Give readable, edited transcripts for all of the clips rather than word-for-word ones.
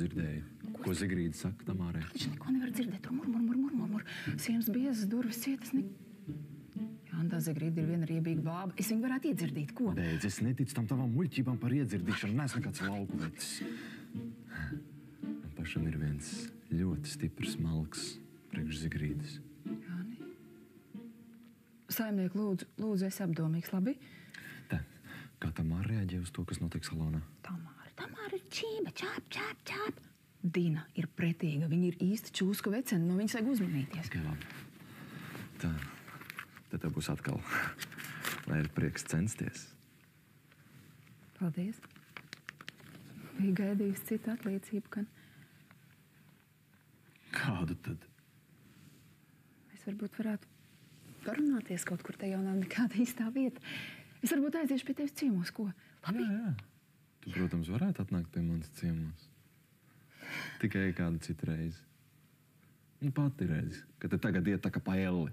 dzirdēji. Ko Zigrīda saka Tamārai? Viņš neko nevar dzirdēt. Tur murmur. Sienas biezas, durvis cietas. Jā, un tā Zigrīda ir viena riebīga bāba. Es viņu varētu iedzirdīt. Ko? Beidz, es neticu tam tavām muļķībām par iedzirdīšanu. Neesmu nekāds lauku vecis. Man pašam ir viens ļoti stiprs malks priekš Zigrīdas. Jāni. Saimnieku, lūdzu, esi apdomīgs, labi? Tā, kā Tamāra reaģē uz to, kas notiek salonā? Tamāra ir čība, čāp. Dina ir pretīga, viņa ir īsta čūska vecena, no viņas vajag uzmanīties. Okay, labi. Tā, tad tev būs atkal, lai ir prieks censties. Paldies. Bija gaidījis citu apliecību, ka... Kādu tad? Mēs varbūt varētu parunāties kaut kur, te jau nav nekāda īstā vieta. Es varbūt aiziešu pie tevis ciemos, ko? Labi? Jā. Tu, protams, varētu atnākt pie manas ciemos. Tikai kādu citu reizi. Pati reizi, kad te tagad iet tā kā pa elli.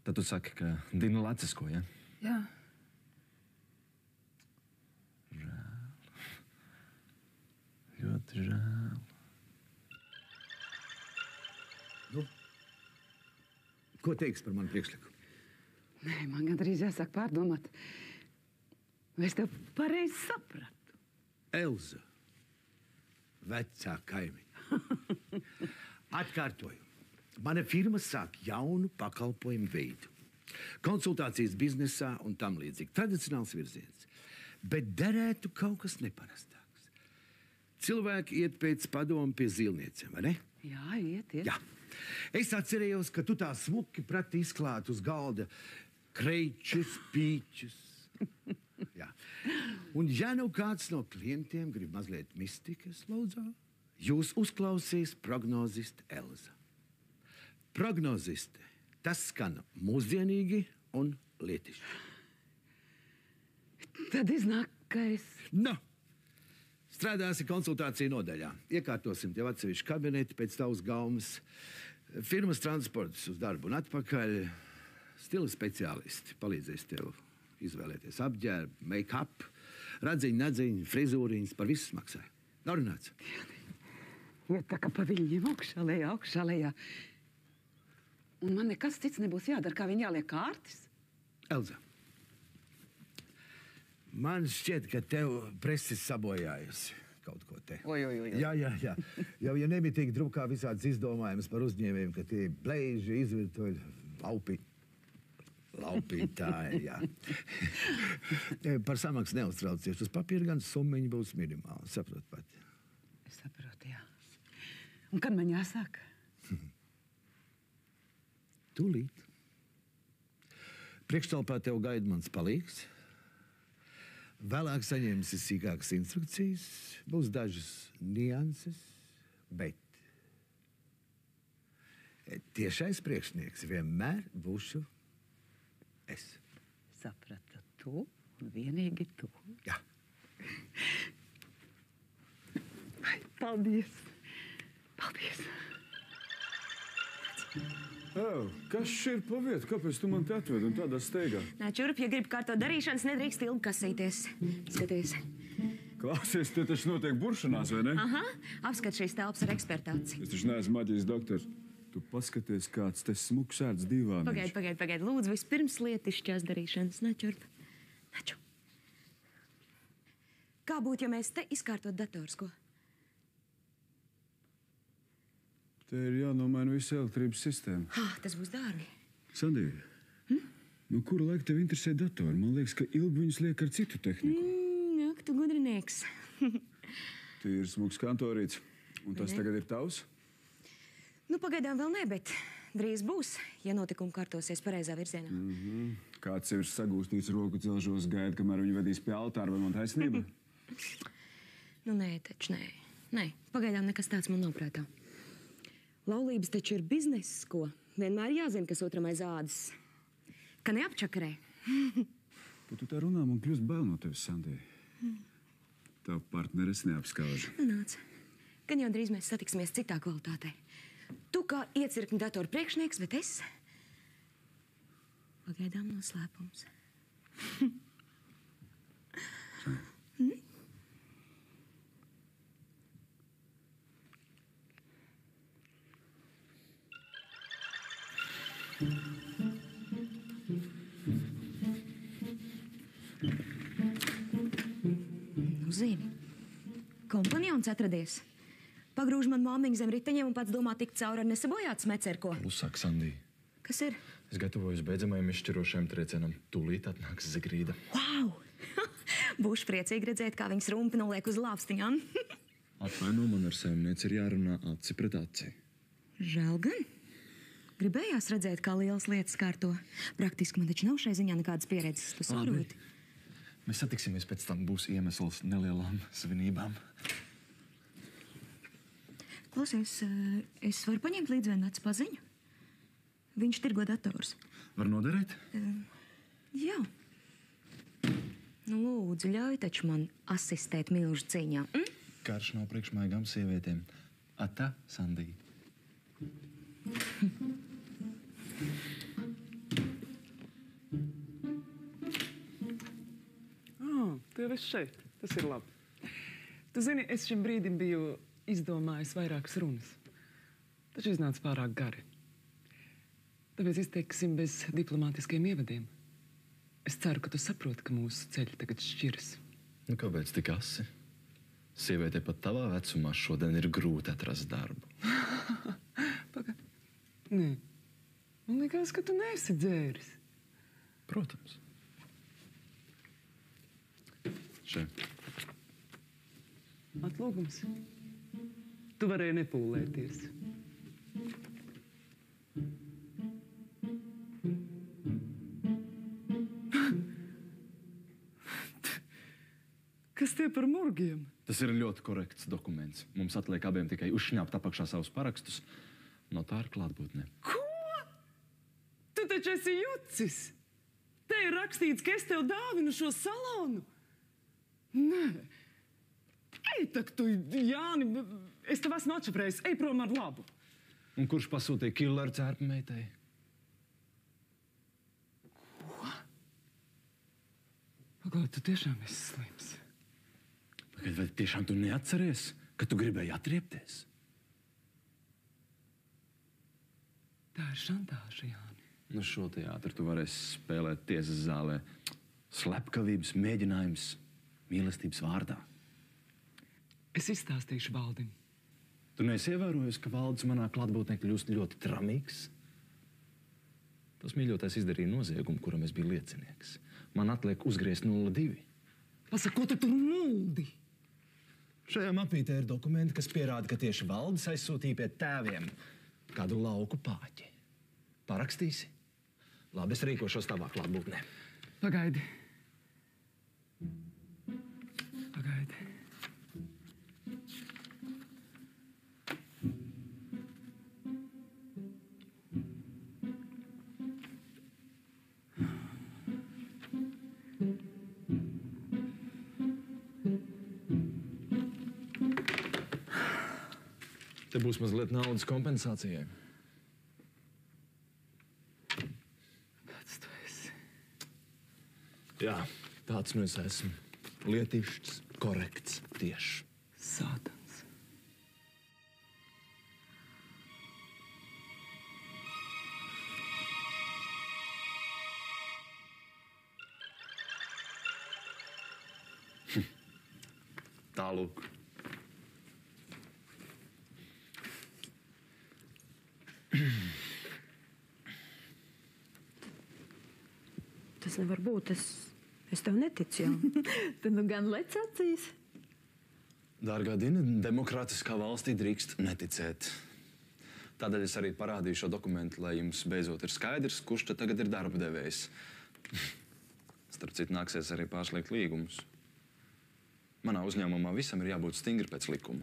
Tad tu saki, ka Dina lecisko, ja? Jā. Žēl. Ļoti žēl. Nu, ko teiks par manu priekšlikumu? Nē, man gandrīz jāsāk pārdomāt. Vai es tev pareizi sapratu? Elza, vecā kaimiņa. Atkārtoju. Mana firma sāk jaunu pakalpojumu veidu. Konsultācijas biznesā un tam līdzīgi. Tradicionāls virziens. Bet derētu kaut kas neparastāks. Cilvēki iet pēc padomu pie zīlniecēm, vai ne? Jā, iet. Jā. Es atcerējos, ka tu tā smuki prati izklāt uz galda kreičus, pīčus. Jā. Un ja nu kāds no klientiem grib mazliet mistikas, lūdzu, jūs uzklausīs prognoziste Elza. Prognoziste, tas skan mūsdienīgi un lietišķi. Tad iznāk, ka es... Nu, strādāsi konsultāciju nodaļā. Iekārtosim tev atsevišķu kabineti pēc tavas gaumas. Firmas transports uz darbu un atpakaļ. Stila speciālisti palīdzēs tev izvēlēties apģērbu, make-up, radziņu, nadziņu, frizūriņas, par visu maksāju. Norunāts? Ja tā kā pa viļņiem augšā lejā. Un man nekas cits nebūs jādara, kā viņi jāliek kārtis. Elza, man šķiet, ka tev preses sabojājusi kaut ko te. Oj. Jā. Jau ja nemitīgi drukā visāds izdomājums par uzņēmējiem, ka tie bleiži, izvirtoļi, laupītāji, jā. Par samaksu neuztraucies. Uz papīra gan summiņa būs minimāla. Saprot pati. Es saprotu, jā. Un kad man jāsāk? Tūlīt. Priekštalpā tev gaida mans palīgs. Vēlāk saņemsi sīkākas instrukcijas. Būs dažas nianses, bet tiešais priekšnieks vienmēr būšu es. Sapratu, tu un vienīgi tu. Jā. Paldies. Kas šeit ir pa vietu? Kāpēc tu man te atvedi un tādā steigā? Nāc šurp, ja gribi kārtot darīšanas, nedrīkst ilgi kasīties. Skaties. Klausies, te taču notiek buršanās, vai ne? Aha, apskat šīs telpas ar ekspertāci. Es taču neesmu maģijas doktors. Tu paskaties, kāds te smuks ērts divāniņš. Pagaid. Lūdzu, vispirms lietišķās darīšanas. Nāc šurp. Nāc. Kā būtu, ja mēs te izkārtot dators, ko? Te ir jānomaina visa elektrības sistēma. Tas būs dārgi. Sandīja, nu kura laika tev interesē datori? Man liekas, ka ilgi viņus liek ar citu tehniku. Ak, tu gudrinieks. Tu ir smuks kantorīts. Un tas tagad ir tavs? Nu, pagaidām vēl ne, bet drīz būs, ja notikumi kārtosies pareizā virzienā. Kāds ir sagūstīts roku celšos gaida, kamēr viņi vedīs pie altāra, vai man taisnība? Nu, nē, taču nē. Nē, pagaidām nekas tāds man nav prātā. Laulības taču ir bizness, ko? Vienmēr jāzina, kas otram aiz ādas. Ka neapčakarē. Ko tu tā runā, man kļūst bail no tevis, Sandija. Tavu partneres neapskauž. Nu, nāc. Gan jau drīz mēs satiksimies citā kvalitātē. Tu kā iecirkņu datoru priekšnieks, bet es... Pagaidām noslēpums. zini. Kompanjons atradies. Pagrūž man māmiņu zem riteņiem un pats domā tikt cauri ar nesabojātu smecerko. Klusāk, Sandī. Kas ir? Es gatavojos beidzamajam izšķirošajam triecienam. Tūlīt atnāks Zigrīda. Wow! Būšu priecīgi redzēt, kā viņas rumpi noliek uz lāpstiņām. Atvaino, man ar saimnieci ir jārunā aci pret aci. Žēl gan. Gribējās redzēt, kā lielas lietas kārto. Praktiski man taču nav šai ziņā nekādas pieredzes. Tu saproti? Mēs satiksimies pēc tam, būs iemesls nelielām svinībām. Klausies, es varu paņemt līdzi vienu vecu paziņu? Viņš tirgo dators. Var noderēt? Jā. Nu, lūdzu, ļauj taču man asistēt milžu cīņā. Karš nav priekšmaigām sievietēm. Ata, Sandī. Tu jau esi šeit. Tas ir labi. Tu zini, es šim brīdim biju izdomājis vairākas runas. Taču iznāca pārāk gari. Tāpēc izteiksim bez diplomātiskiem ievadiem. Es ceru, ka tu saproti, ka mūsu ceļi tagad šķiras. Nu, kāpēc tik asi? Sievietei pat tavā vecumā šodien ir grūti atrast darbu. Pagaid. Nē. Man liekas, ka tu neesi dzēris. Protams. Šeit. Atlūgums. Tu varēji nepūlēties. Kas tie par murgiem? Tas ir ļoti korekts dokuments. Mums atliek abiem tikai uzšņāpt apakšā savus parakstus. Notāra klātbūtnē. Ko? Tu taču esi jucis! Te ir rakstīts, ka es tev dāvinu šo salonu. Nē. Ej, tak tu, Jāni, es tev esmu atšaprējis. Ej prom ar labu. Un kurš pasūtīja killeru cērpu meitai? Ko? Pagaid, tu tiešām esi slims. Pagaid, vai tiešām tu neatceries, ka tu gribēji atriepties? Tā ir šantāža, Jāni. Nu, šo teātru tu varēsi spēlēt tiesas zālē. Slepkavības mēģinājums mīlestības vārdā. Es izstāstīšu Valdim. Tu neesi ievērojusi, ka Valdis manā klātbūtnē kļūst ļoti tramīgs? Tas mīļotais izdarīja noziegumu, kuram es biju liecinieks. Man atliek uzgriezt 0,2. Pasaka, ko tu tur muldi? Šajā mapītē ir dokumenti, kas pierāda, ka tieši Valdis aizsūtīja pie tēviem kādu lauku pāķi. Parakstīsi? Labi, es rīkošos tavā klātbūtnē. Pagaidi. Pagaidi. Te būs mazliet naudas kompensācijai. Kāds tu esi? Jā, tāds nu es esmu. Lietišķs, korekts, tiešs. Sātans. Tālūk. Tas nevar būt. Es tev neticu. Tad nu gan lec acīs. Dārgā Dina, demokrātiskā valstī drīkst neticēt. Tādēļ es arī parādīju šo dokumentu, lai jums beidzot ir skaidrs, kurš te tagad ir darba devējs. Starp citu, nāksies arī pārslēgt līgumus. Manā uzņēmumā visam ir jābūt stingri pēc likuma.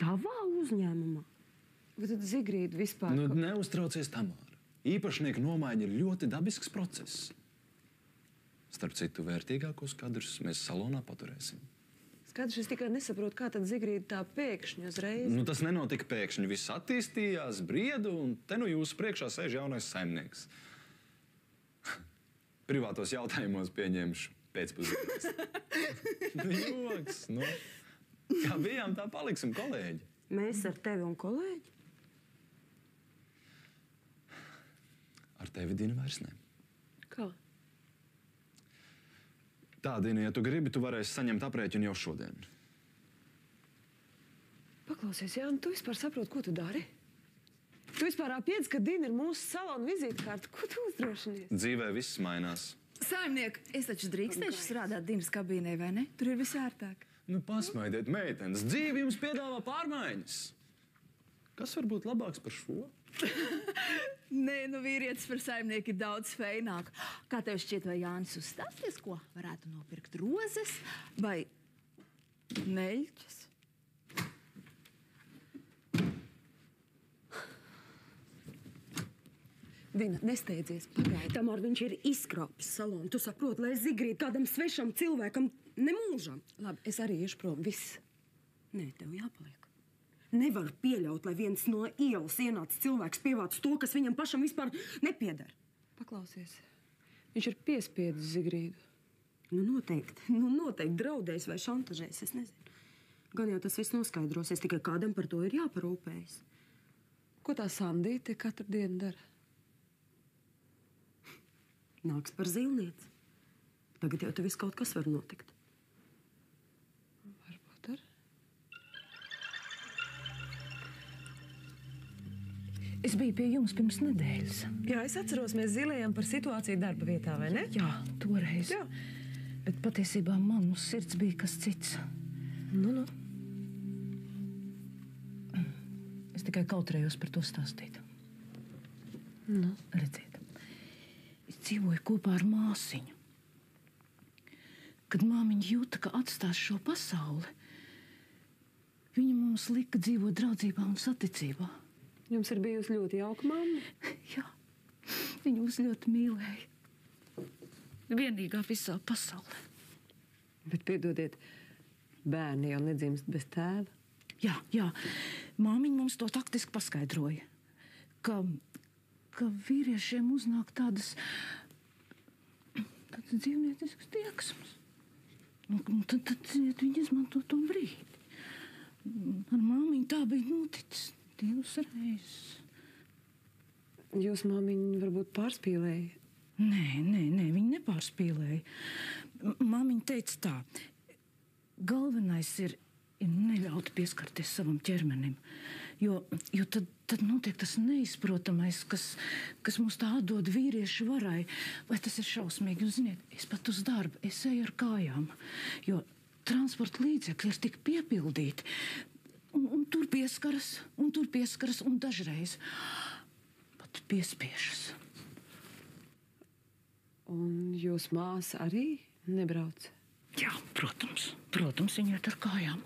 Tavā uzņēmumā? Bet tad Zigrīda vispār... Nu, neuztraucies, Tamāra. Īpašnieku nomaiņa ir ļoti dabisks process. Starp citu, vērtīgākos kadrus mēs salonā paturēsim. Skaidrs, es tikai nesaprotu, kā tad Zigrīda tā pēkšņi uzreiz... Nu, tas nenotika pēkšņi. Viss attīstījās, briedu, un te nu jūsu priekšā sēž jaunais saimnieks. Privātos jautājumos pieņemšu pēcpusdienas. Nu, joks, nu. Kā bijām, tā paliksim, kolēģi. Mēs ar tevi un kolēģi? Ar tevi, Dina, vairs ne. Kā? Tā, Dina, ja tu gribi, tu varēsi saņemt aprēķinu jau šodien. Paklausies, Jāni, tu vispār saproti, ko tu dari? Tu vispār apiedzi, ka Dina ir mūsu salona vizītkārta. Ko tu uzdrošinies? Dzīvē viss mainās. Saimniek, es taču drīkstēšu strādāt Dinas kabīnē, vai ne? Tur ir visērtāk. Nu, pasmaidiet, meitenes, dzīve jums piedāvā pārmaiņas. Kas var būt labāks par šo? Nē, nu vīrietis par saimnieku ir daudz feināk. Kā tev šķiet, vai Jānis uzstāsties, ko varētu nopirkt rozes vai neļķes? Dina, nesteidzies, pagaidi. Tamār, viņš ir izkrāpis salonu. Tu saproti, lai es zigrītu kādam svešam cilvēkam nemūžam. Labi, es arī iešu prom. Viss. Nē, tev jāpaliek. Nevar pieļaut, lai viens no ielas ienācis cilvēks pievāc to, kas viņam pašam vispār nepieder. Paklausies. Viņš ir piespiedis Zigrīdu. Nu, noteikti draudējis vai šantažējis, es nezinu. Gan jau tas viss noskaidrosies, tikai kādam par to ir jāparūpējas. Ko tā Sandīte katru dienu dara? Nāks par zīlnieci. Tagad jau te viss kaut kas var notikt. Varbūt ar. Es biju pie jums pirms nedēļas. Jā, es atceros, mēs zilējām par situāciju darba vietā, vai ne? Jā, toreiz. Jā. Bet patiesībā man uz sirds bija kas cits. Nu. Es tikai kautrējos par to stāstīt. Nu. Redziet, es dzīvoju kopā ar māsiņu. Kad māmiņa jūta, ka atstās šo pasauli, viņa mums lika dzīvot draudzībā un saticībā. Jums ir bijusi ļoti jauka mamma? Jā, viņa mūs ļoti mīlēja. Vienīgā visā pasaulē. Bet piedodiet, bērni jau nedzimst bez tēva. Jā. Māmiņa mums to taktiski paskaidroja, ka vīriešiem uznāk tādas dzīvnieciskas tieksmes. Un tad viņi izmanto to brīdi. Ar māmiņu tā bija noticis 2 reizes. Jūs māmiņu varbūt pārspīlēja? Nē, viņa nepārspīlēja. Māmiņa teica tā, galvenais ir neļaut pieskarties savam ķermenim, jo tad notiek tas neizprotamais, kas mums tā atdod vīriešu varai, vai tas ir šausmīgi. Un, ziniet, es pat uz darbu, es eju ar kājām, jo transporta līdzekļi ir tik piepildīti, un tur pieskaras, un dažreiz pat piespiešas. Un jūs māsa arī nebrauc? Jā, protams, viņa iet ar kājām.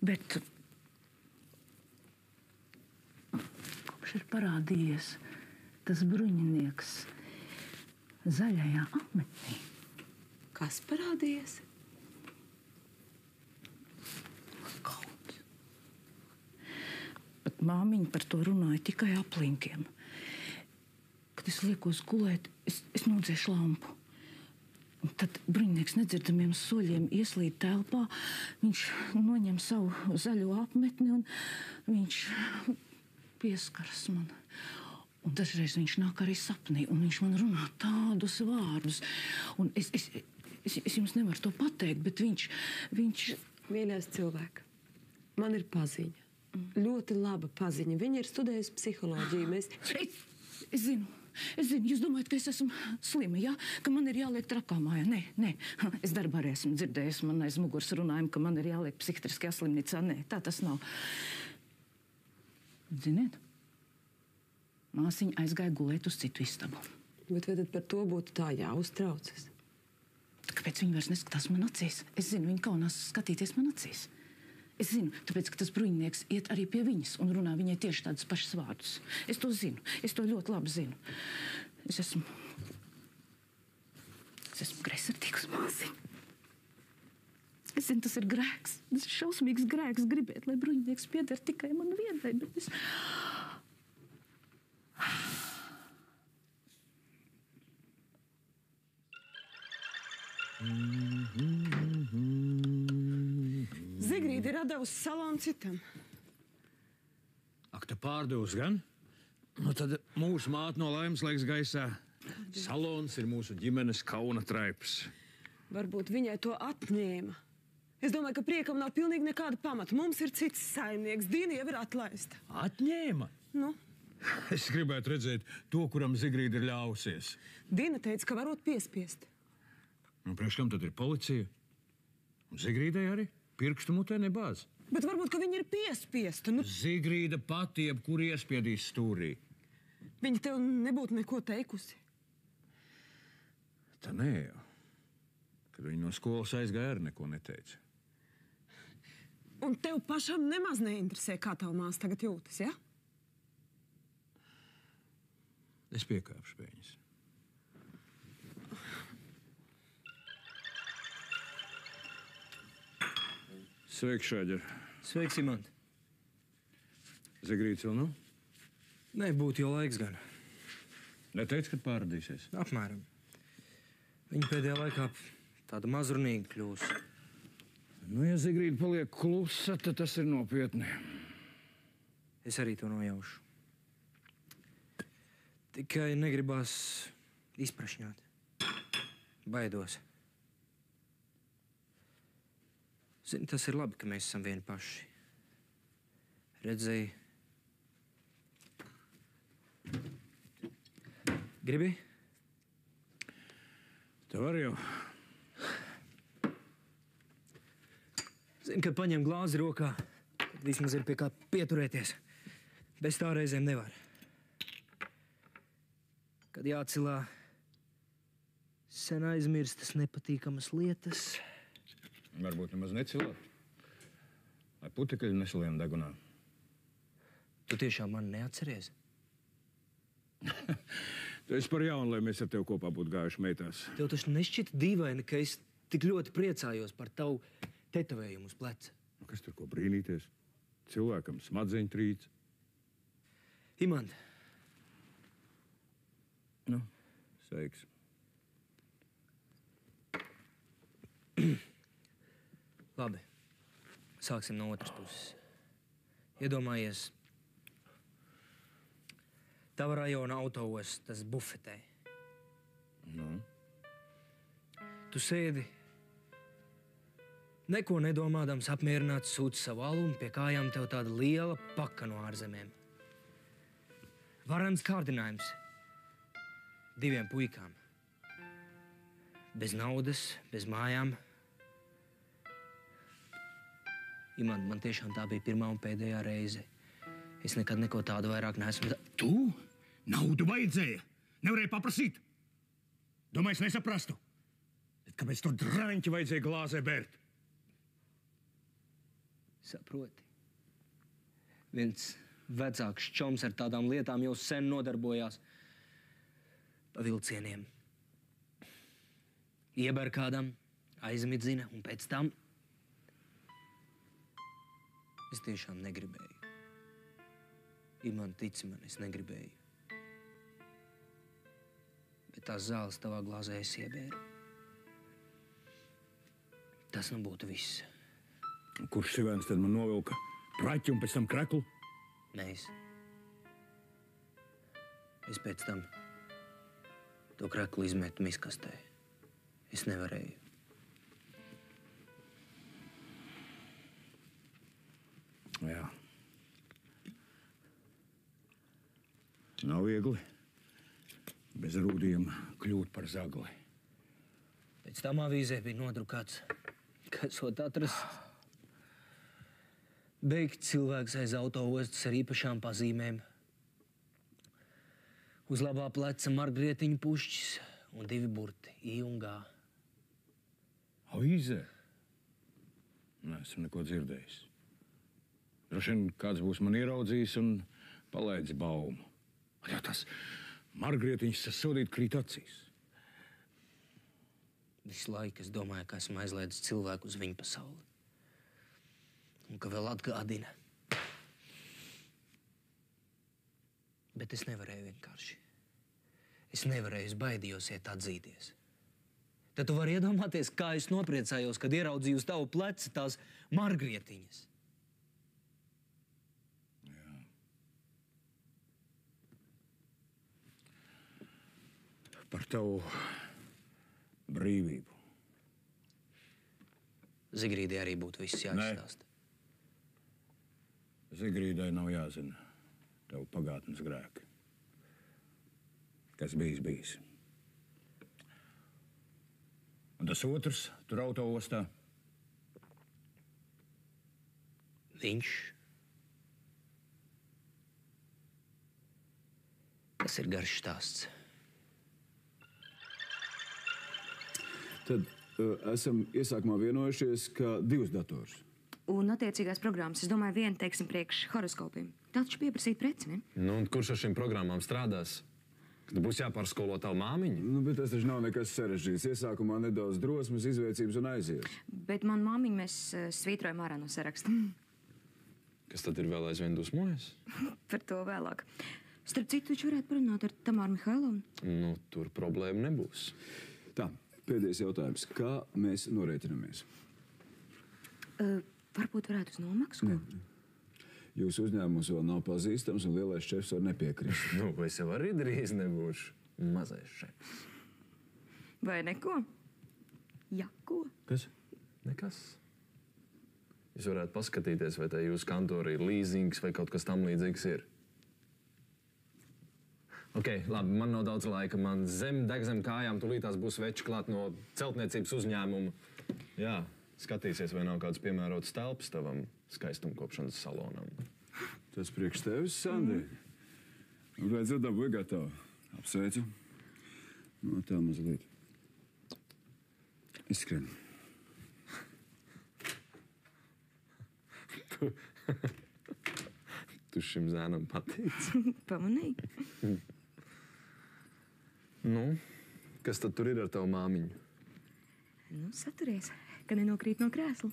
Bet kopš ir parādījies tas bruņinieks zaļajā apmetnī. Kas parādījies? Kauns. Bet māmiņa par to runāja tikai aplinkiem. Kad es liekos gulēt, es nodziešu lampu. Un tad bruņinieks nedzirdamiem soļiem ieslīd telpā, viņš noņem savu zaļo apmetni un viņš pieskaras man. Un dažreiz viņš nāk arī sapnī, un viņš man runā tādus vārdus. Un es jums nevaru to pateikt, bet viņš... Mīļais cilvēks, man ir paziņa. Ļoti laba paziņa. Viņa ir studējusi psiholoģiju. Es zinu, jūs domājat, ka es esmu slima, ja? Ka man ir jāliek trakā mājā. Nē. Es darbā arī esmu dzirdējusi, man aiz muguras runājumu, ka man ir jāliek psihiatriskajā slimnīcā. Nē, tā tas nav. Ziniet, māsiņa aizgāja gulēt uz citu istabu. Bet vai tad par to būtu tā jāuztraucas? Kāpēc viņa vairs neskatās man acīs? Es zinu, viņa kaunās skatīties man acīs. Es zinu, tāpēc, ka tas bruņinieks iet arī pie viņas un runā viņai tieši tādus pašus vārdus. Es to zinu. Es to ļoti labi zinu. Es esmu greizsirdīgs māsiņa. Es zinu, tas ir grēks. Tas ir šausmīgs grēks gribēt, lai bruņinieks pieder tikai man vienai, bet es... Zigrīda ir atdevusi salonu citam. Ak, tu pārdevus gan? Nu, tad mūsu māte no laimes laiks gaisā. Salons ir mūsu ģimenes kauna traips. Varbūt viņai to atņēma. Es domāju, ka priekam nav pilnīgi nekāda pamata. Mums ir cits saimnieks. Dīna jau ir atlaista. Atņēma? Nu, Es gribētu redzēt to, kuram Zigrīda ir ļausies. Dīna teica, ka varot piespiest. Nu, priekš kam tad ir policija? Un Zigrīdai arī pirkstu mutē nebāz. Bet varbūt, ka viņa ir piespiesta. Nu, Zigrīda pati jebkur iespiedīs stūrī. viņa tev nebūtu neko teikusi. Tā nē jau. Kad viņa no skolas aizgāja, arī neko neteica. Un tev pašam nemaz neinteresē, kā tava māsa tagad jūtas, ja? Es piekāpšu pie viņas. Sveiks, Šāģer. Sveiks, Imant. Zigrīds vēl nav? Nē, būtu jau laiks gan. Neteici, kad pārādīsies? Apmēram. Viņa pēdējā laikā tāda mazrunīga kļūs. Nu, ja Zigrīda paliek klusa, tad tas ir nopietni. Es arī to nojaušu. Tikai negribās izprašņāt. Baidos. Zini, tas ir labi, ka mēs esam vieni paši. Redzēji. Gribi? Tev arī jau. Zini, kad paņem glāzi rokā, tad vismaz ir pie kā pieturēties. Bez tā reizēm nevar. Kad jācilā sen aizmirstas nepatīkamas lietas. Varbūt nemaz necilāt. Vai putekļi nesaliem degunā? Tu tiešām mani neatceries? Tu esi par jaunu, lai mēs ar tevi kopā būtu gājuši meitās. Tev taču nešķita dīvaini, ka es tik ļoti priecājos par tavu tetovējumu uz pleca. Kas tur ko brīnīties? Cilvēkam smadzeņu trīc. Imant. Nu, sveiks. Labi. Sāksim no otras puses. Iedomājies, tava rajona autoostas bufetē. Nu? Tu sēdi, neko nedomādams, apmierināts, sūti savu alu, un pie kājām tev tāda liela paka no ārzemēm. Varans kārdinājums 2 puikām. Bez naudas, bez mājām. Imant, man tiešām tā bija pirmā un pēdējā reize. Es nekad neko tādu vairāk neesmu... Tu? Naudu vajadzēja? Nevarēja paprasīt? Domāju, es nesaprastu. Bet kāpēc to draņķi vajadzēja glāzē bērt? Saproti. Viens vecāks čoms ar tādām lietām jau sen nodarbojās pa vilcieniem. Ieber kādam, aizmidzina, un pēc tam es tiešām negribēju. Imant, tici man, es negribēju. Bet tās zāles tavā glāzē es iebēru. Tas nu būtu viss. Kurš sivēns tad man novilka praķi un pēc tam kreklu? Mēs. Es pēc tam to kreklu izmetu miskastē. Es nevarēju. Jā. Nav viegli bez rūdiem kļūt par zagli. Pēc tam avīzē bija nodrukāts, ka esot atrasts beigts cilvēks aiz autoostas ar īpašām pazīmēm. Uz labā pleca margrietiņu pušķis un 2 burti, I un G. Avīzē? Neesmu neko dzirdējis. Droši vien kāds būs man ieraudzījis un palaidis baumu. Jā, tas margrietiņš sasodīt krīt acīs. Visu laiku es domāju, ka esmu aizlaidis cilvēku uz viņu pasauli. Un ka vēl atgādina. Bet es nevarēju vienkārši. Es nevarēju, es baidījos iet atzīties. Tad tu vari iedomāties, kā es nopriecājos, kad ieraudzīju uz tavu pleci tās margrietiņas. Jā. Par tavu brīvību. Zigrīdai arī būtu viss jāizstāsta. Zigrīdai nav jāzina tev pagātnes grēki. Kas bijis. Un tas otrs, tur autoostā. Viņš. Tas ir garš stāsts. Tad esam iesākumā vienojušies, ka 2 dators. Un attiecīgās programmas, es domāju, viena, teiksim, priekš horoskopiem. Tā taču pieprasīt preci, ne? Nu, un kurš ar šīm programmām strādās? Kad būs jāpārskolo tavu māmiņu? Nu, bet tas taču nav nekas sarežģīts. Iesākumā nedaudz drosmes, izveicības un aizies. Bet man māmiņu mēs svītrojam ārā no saraksta. Kas tad ir vēl aizvien dusmojas? Par to vēlāk. Starp citu, taču varētu parunāt ar Tamāru Mihailovu. Nu, tur problēma nebūs. Tā, pēdējais jautājums. Kā mēs norēķinamies? Varbūt varētu uz nomaksu? Jūsu uzņēmums vēl nav pazīstams un lielais šefs var nepiekrist. Nu, es jau arī drīz nebūšu mazais šefs. Vai neko? Jako? Kas? Nekas. Jūs varētu paskatīties, vai tā jūsu kantorī ir līzings vai kaut kas tam līdzīgs ir. Ok, labi, man nav daudz laika. Man deg zem kājām, tūlītās būs veči klāt no celtniecības uzņēmuma. Jā, skatīsies, vai nav kāds piemērots telpas tavam skaistumkopšanas salonam. Tas priekš tevis, Sandi. Un beidzot dabūja gatavu. Apsveicu. No tā mazliet. Izskrien. Tu šim zēnam patīc? Pamanīju. Nu, kas tad tur ir ar tavu māmiņu? Nu, saturies, ka nenokrīt no krēsla.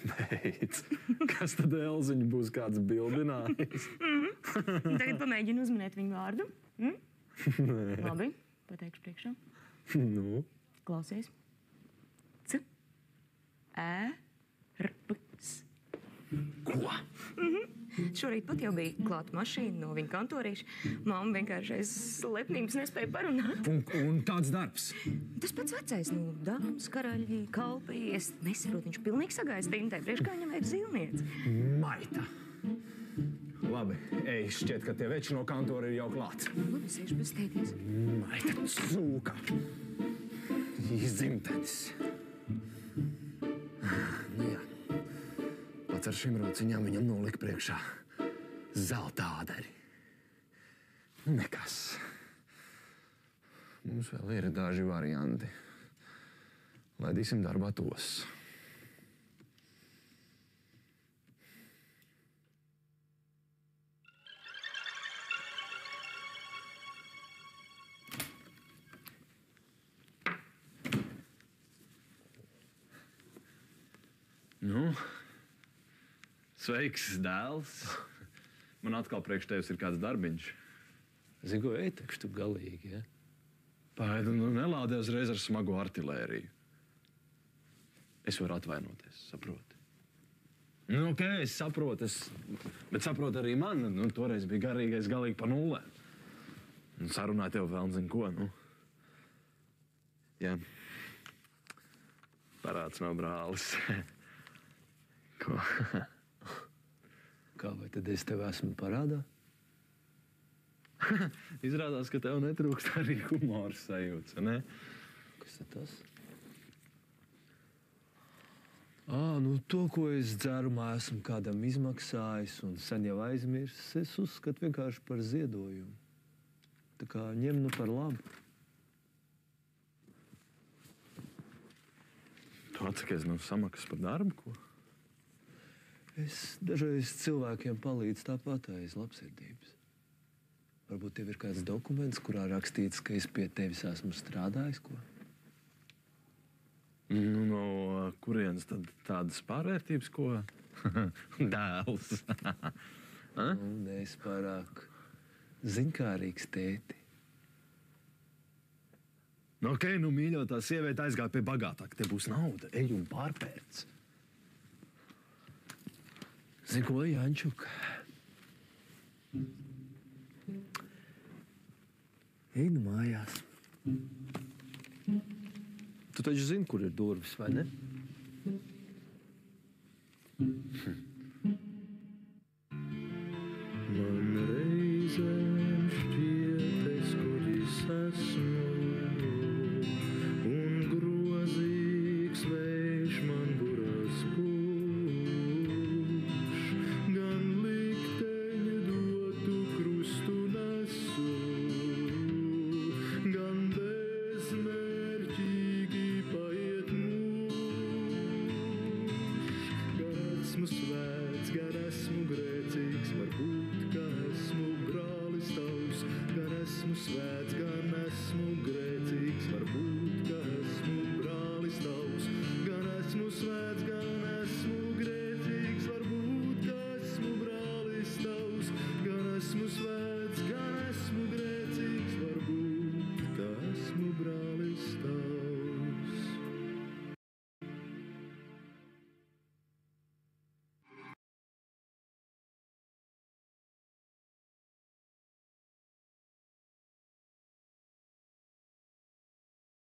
Beidz. Kas tad Elziņa būs kāds bildinājis? Tagad pamēģinu uzminēt viņu vārdu. Labi, pateikšu priekšā. Nu? Klausies. C. E. R. P. S. Ko? Šorīt pat jau bija klāta mašīna no viņa kantorīša. Mamma vienkārši aiz lepnības nespēja parunāt. Un tāds darbs? Tas pats vecais, nu, dāmas, karaļi, kalpi. Es nesaprotu, viņš pilnīgi sagājas dimtai, priekš kā viņam vajag zīlniec. Maita. Labi, ej, šķiet, ka tie veči no kantora ir jau klāt. Labi, sēž bez tēties. Maita, sūka. Izdzimtenis. Nu jā. Pats ar šīm rociņām viņam nolika priekšā zelta āderi. Nekas. Mums vēl ir daži varianti. Laidīsim darbā tos. Nu? Sveiks, dēls. Man atkal priekš tevis ir kāds darbiņš. Zini, ko ētekšu tu galīgi, ja? Paidu, nu nelādē uzreiz ar smagu artilēriju. Es varu atvainoties, saproti. Nu, ok, es saprotu, bet saprotu arī man. Nu, toreiz bija garīgais galīgi pa nullē. Un sarunāja tev vēl zin ko, nu. Jā. Parāds nav brālis. Ko? Kā vai tad es tev esmu parādā? Izrādās, ka tev netrūkst arī humora sajūta, ne? Kas tad tas? Nu to, ko es dzērumā esmu kādam izmaksājis un sen jau aizmirsis, es uzskatu vienkārši par ziedojumu. Tā kā ņem nu par labu. Tu atsakies no samaksas par darbu, ko? Es dažreiz cilvēkiem palīdzu tāpat aiz labsirdības. Varbūt tev ir kāds dokuments, kurā rakstīts, ka es pie tevis esmu strādājis, ko? Nu, no kurienes tad tādas pārvērtības, ko? Dēls. Nu, es pārāk ziņkārīgs tēti. Nu, ok, nu mīļotā sieviete aizgāja pie bagātāk. Te būs nauda, ej un pārpērc. Zini ko, Jančuk? Ej nu mājās. Tu Tu taču zini, kur ir durvis, vai ne?